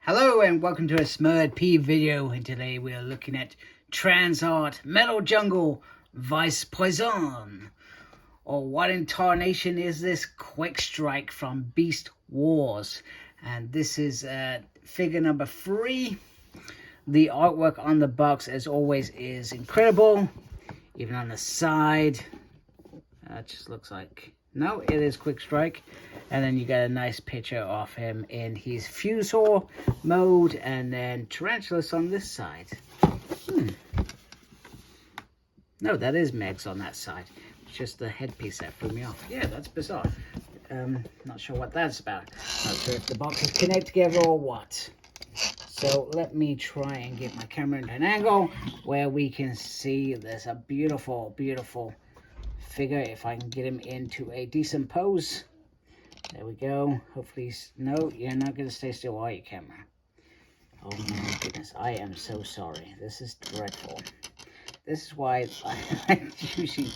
Hello and welcome to a Smurd P video, and today we are looking at TransArt Metal Jungle Vice Poison. Or what in tarnation is this? Quickstrike from Beast Wars. And this is figure number 3. The artwork on the box, as always, is incredible. Even on the side, it just looks like... No, it is Quickstrike. And then you get a nice picture of him in his Fusor mode, and then Tarantulas on this side. No, that is Megs on that side. It's just the headpiece that threw me off. Yeah, that's bizarre. Not sure what that's about. Not sure if the box is connected together or what. So let me try and get my camera into an angle where we can see there's a beautiful, beautiful figure. If I can get him into a decent pose. There we go. Hopefully, no, you're not going to stay still, are you, camera? Oh my goodness, I am so sorry. This is dreadful. This is why I usually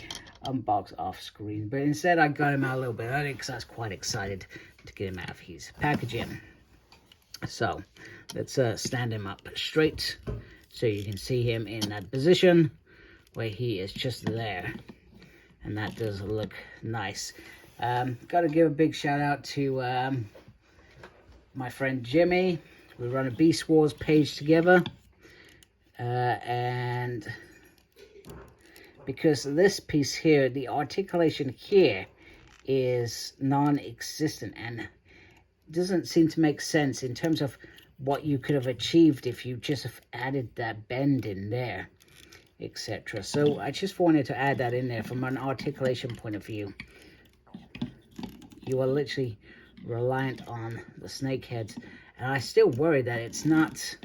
unbox off screen, but instead I got him out a little bit early because I was quite excited to get him out of his packaging. So let's stand him up straight so you can see him in that position where he is just there, and that does look nice. Got to give a big shout out to my friend Jimmy. We run a Beast Wars page together, and because this piece here, the articulation here is non-existent and doesn't seem to make sense in terms of what you could have achieved if you just have added that bend in there, etc. So I just wanted to add that in there from an articulation point of view. You are literally reliant on the snake heads, and I still worry that it's not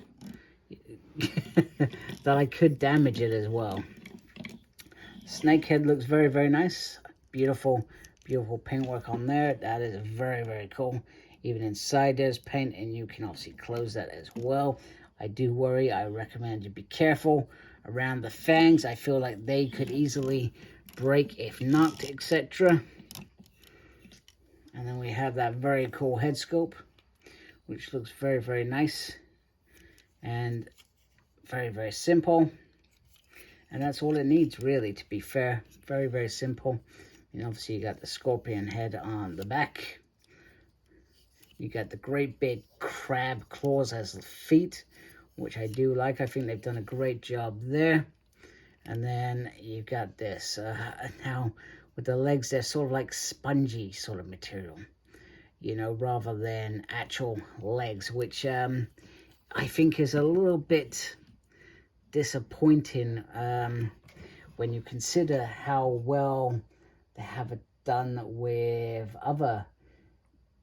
that I could damage it as well. Snake head looks very, very nice. Beautiful, beautiful paintwork on there. That is very, very cool. Even inside there's paint, and you can obviously close that as well. I do worry. I recommend you be careful around the fangs. I feel like they could easily break if knocked, etc. And then we have that very cool head sculpt, which looks very, very nice and very, very simple. And that's all it needs, really, to be fair. Very, very simple. And obviously you got the scorpion head on the back. You got the great big crab claws as feet, which I do like. I think they've done a great job there. And then you got this. Now, with the legs, they're sort of like spongy sort of material, you know, rather than actual legs, which I think is a little bit disappointing when you consider how well they have it done with other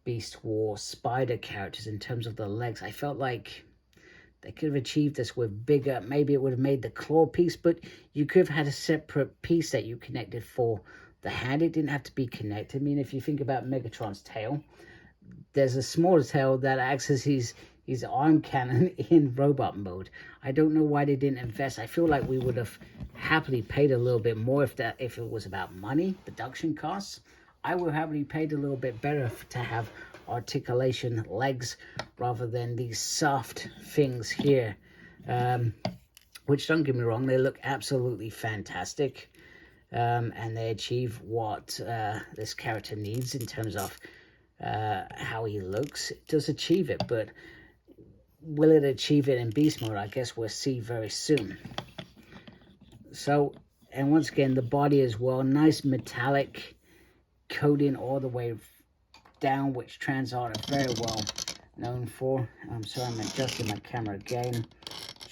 Beast Wars spider characters in terms of the legs. I felt like they could have achieved this with bigger, maybe it would have made the claw piece, but you could have had a separate piece that you connected for the hand. It didn't have to be connected. I mean, if you think about Megatron's tail, there's a smaller tail that acts as his arm cannon in robot mode. I don't know why they didn't invest. I feel like we would have happily paid a little bit more if it was about money, production costs. I would have happily paid a little bit better to have articulation legs rather than these soft things here, which, don't get me wrong, they look absolutely fantastic. And they achieve what this character needs in terms of how he looks. It does achieve it, but will it achieve it in beast mode? I guess we'll see very soon. So, and once again, the body as well, nice metallic coating all the way down, which TransArt are very well known for. I'm sorry, I'm adjusting my camera again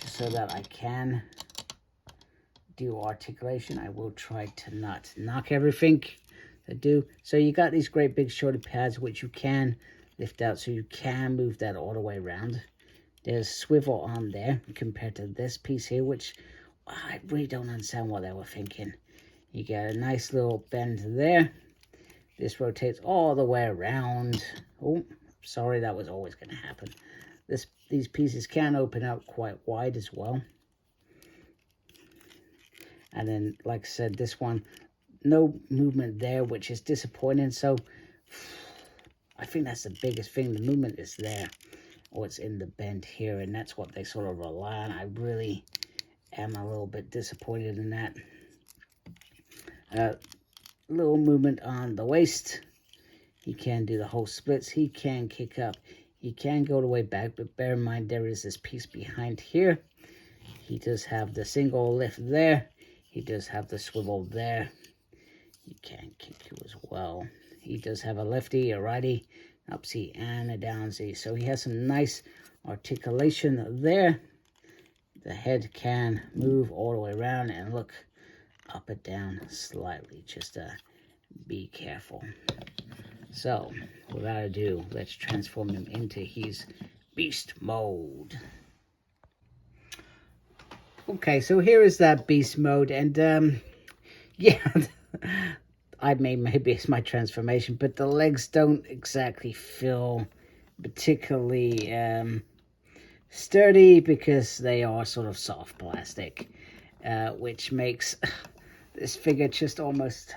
just so that I can do articulation. I will try to not knock everything I do. So you got these great big shoulder pads which you can lift out, so you can move that all the way around. There's swivel on there compared to this piece here, which I really don't understand what they were thinking. You got a nice little bend there. This rotates all the way around. Oh, sorry, that was always going to happen. These pieces can open up quite wide as well. And then, like I said, this one, no movement there, which is disappointing. So I think that's the biggest thing. The movement is there. what's in the bend here, and that's what they sort of rely on. I really am a little bit disappointed in that. Little movement on the waist. He can do the whole splits. He can kick up. He can go the way back, but bear in mind there is this piece behind here. He does have the single lift there. He does have the swivel there. He can kick you as well. He does have a lefty, a righty, up C, and a down Z. So he has some nice articulation there. The head can move all the way around and look up and down slightly. Just be careful. So, without ado, let's transform him into his beast mode. Okay, so here is that beast mode, and yeah, maybe it's my transformation, but the legs don't exactly feel particularly sturdy because they are sort of soft plastic, which makes this figure just almost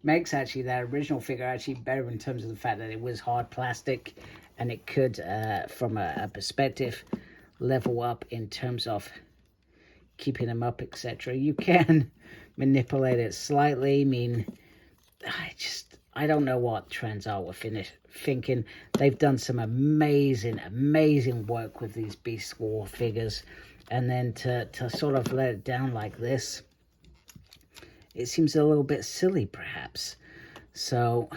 makes actually that original figure actually better in terms of the fact that it was hard plastic, and it could from a perspective level up in terms of keeping them up, etc. You can manipulate it slightly. I mean, I don't know what TransArt were thinking. They've done some amazing work with these Beast War figures, and then to sort of let it down like this, it seems a little bit silly, perhaps. So,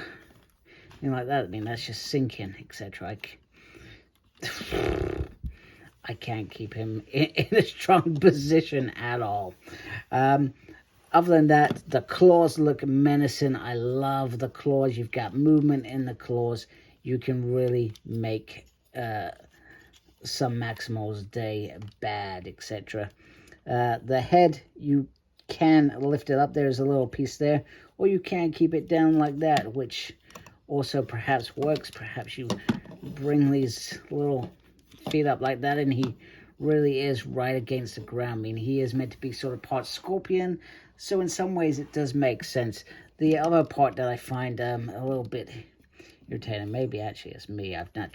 you know, like that. I mean, that's just sinking, etc. I can't keep him in a strong position at all. Other than that, the claws look menacing. I love the claws. You've got movement in the claws. You can really make some Maximals day bad, etc. The head, you can lift it up. There's a little piece there, or you can keep it down like that, which also perhaps works. Perhaps you bring these little feet up like that, and he really is right against the ground. I mean, he is meant to be sort of part scorpion, so in some ways it does make sense. The other part that I find a little bit irritating, maybe actually it's me, I've not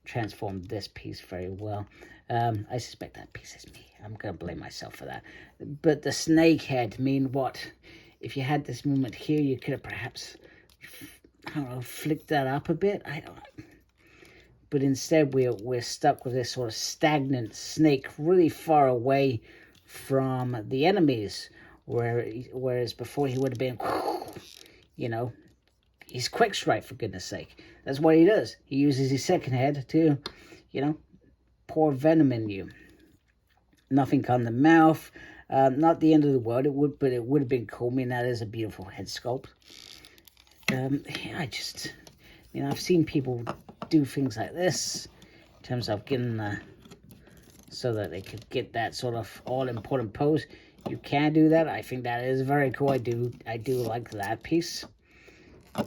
transformed this piece very well. I suspect that piece is me. I'm going to blame myself for that. But the snake head, I mean, what? If you had this movement here, you could have perhaps, I don't know, flicked that up a bit. I don't know. But instead, we're stuck with this sort of stagnant snake really far away from the enemies. Whereas before he would have been, you know, he's Quickstrike, for goodness sake. That's what he does. He uses his second head to, you know, pour venom in you. Nothing on the mouth. Not the end of the world, but it would have been cool. I mean, that is a beautiful head sculpt. I've seen people do things like this in terms of getting so that they could get that sort of all-important pose. You can do that. I think that is very cool. I do like that piece.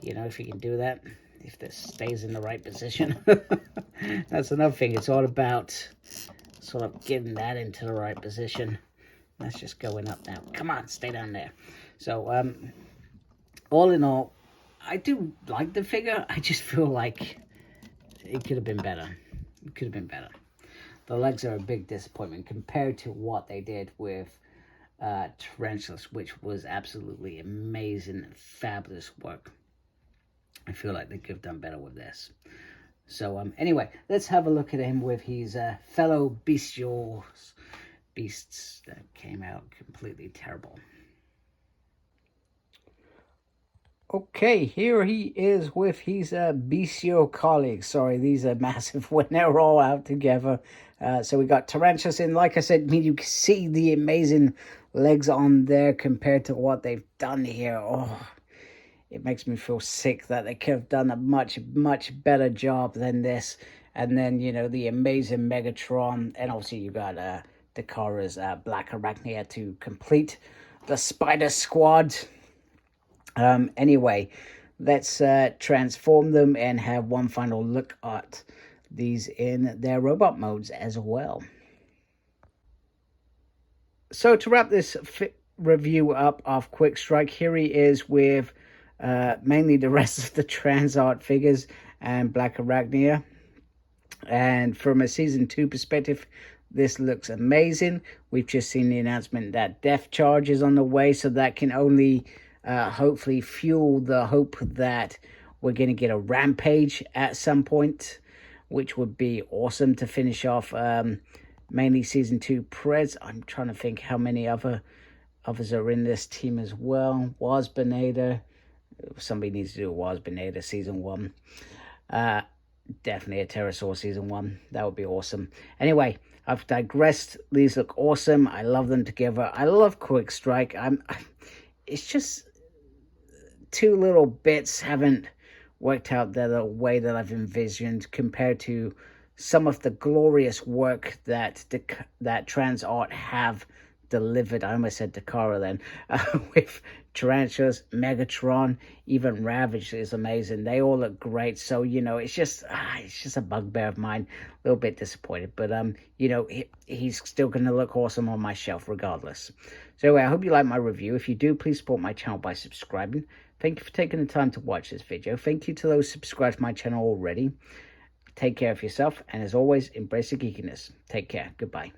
You know, if you can do that, if this stays in the right position. That's another thing. It's all about sort of getting that into the right position. That's just going up now. Come on, stay down there. So, all in all, I do like the figure. I just feel like it could have been better. It could have been better. The legs are a big disappointment compared to what they did with Tarantulas, which was absolutely amazing, fabulous work. I feel like they could have done better with this. So, anyway, let's have a look at him with his fellow beasts that came out completely terrible. Okay, here he is with his bestial colleagues. Sorry, these are massive when they're all out together. So we got Tarantulas in. Like I said, I mean, you can see the amazing legs on there compared to what they've done here. Oh, it makes me feel sick that they could have done a much better job than this. And then, you know, the amazing Megatron. And also you got Dakara's Black Arachnia to complete the Spider Squad. Anyway, let's transform them and have one final look at these in their robot modes as well. So to wrap this review up of Quickstrike, here he is with mainly the rest of the TransArt figures and Black Arachnia. And from a Season 2 perspective, this looks amazing. We've just seen the announcement that Death Charge is on the way, so that can only hopefully fuel the hope that we're going to get a Rampage at some point, which would be awesome to finish off mainly Season 2 Preds. I'm trying to think how many others are in this team as well. Was Beneda. Somebody needs to do a Was Beneda Season 1. Definitely a Pterosaur Season 1. That would be awesome. Anyway, I've digressed. These look awesome. I love them together. I love Quickstrike. It's just two little bits haven't worked out the way that I've envisioned compared to some of the glorious work that TransArt have delivered. I almost said Takara then. With Tarantulas, Megatron, even Ravage is amazing. They all look great. So, you know, it's just a bugbear of mine. A little bit disappointed. But, you know, he's still going to look awesome on my shelf regardless. So anyway, I hope you like my review. If you do, please support my channel by subscribing. Thank you for taking the time to watch this video. Thank you to those subscribed to my channel already. Take care of yourself. And as always, embrace the geekiness. Take care. Goodbye.